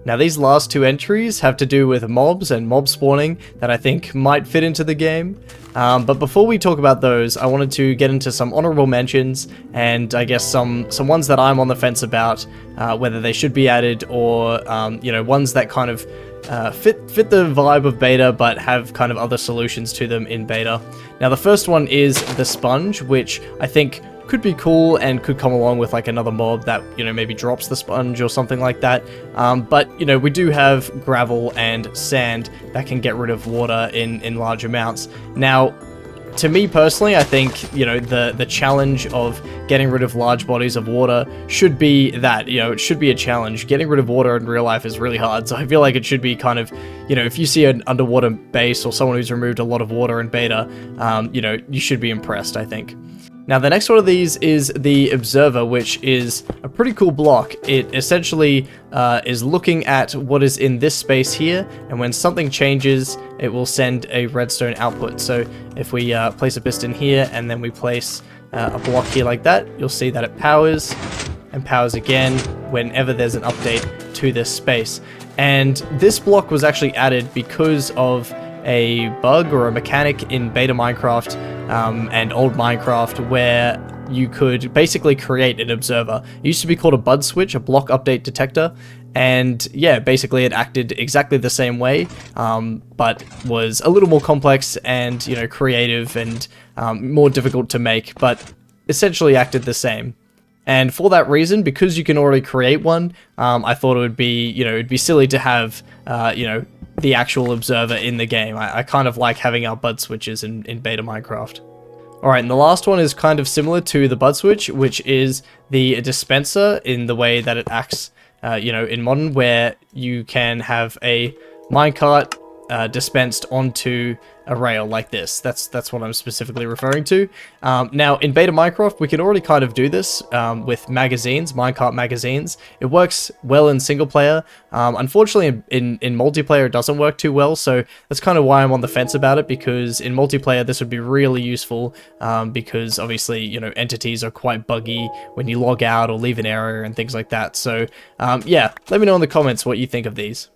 Now these last two entries have to do with mobs and mob spawning that I think might fit into the game. But before we talk about those, I wanted to get into some honorable mentions and I guess some ones that I'm on the fence about, whether they should be added or, you know, ones that kind of fit the vibe of beta but have kind of other solutions to them in beta. Now the first one is the sponge, which I think could be cool and could come along with like another mob that, you know, maybe drops the sponge or something like that. But, you know, we do have gravel and sand that can get rid of water in large amounts. Now, to me personally, I think, you know, the challenge of getting rid of large bodies of water should be that, you know, it should be a challenge. Getting rid of water in real life is really hard, so I feel like it should be kind of, you know, if you see an underwater base or someone who's removed a lot of water in beta, you know, you should be impressed, I think. Now the next one of these is the Observer, which is a pretty cool block. It essentially is looking at what is in this space here, and when something changes, it will send a redstone output. So if we place a piston here, and then we place a block here like that, you'll see that it powers, and powers again whenever there's an update to this space. And this block was actually added because of a bug or a mechanic in beta Minecraft and old Minecraft where you could basically create an observer. It used to be called a bud switch, a block update detector, and yeah, basically it acted exactly the same way, but was a little more complex and, you know, creative and more difficult to make, but essentially acted the same. And for that reason, because you can already create one, I thought it would be, you know, it'd be silly to have, you know, the actual observer in the game. I kind of like having our bud switches in beta Minecraft. Alright, and the last one is kind of similar to the bud switch, which is the dispenser in the way that it acts, you know, in modern, where you can have a minecart dispensed onto a rail like this. That's what I'm specifically referring to. Now in beta Minecraft we can already kind of do this with magazines, minecart magazines. It works well in single player. Unfortunately in multiplayer it doesn't work too well, so that's kind of why I'm on the fence about it, because in multiplayer this would be really useful, because obviously, you know, entities are quite buggy when you log out or leave an error and things like that. So yeah, let me know in the comments what you think of these.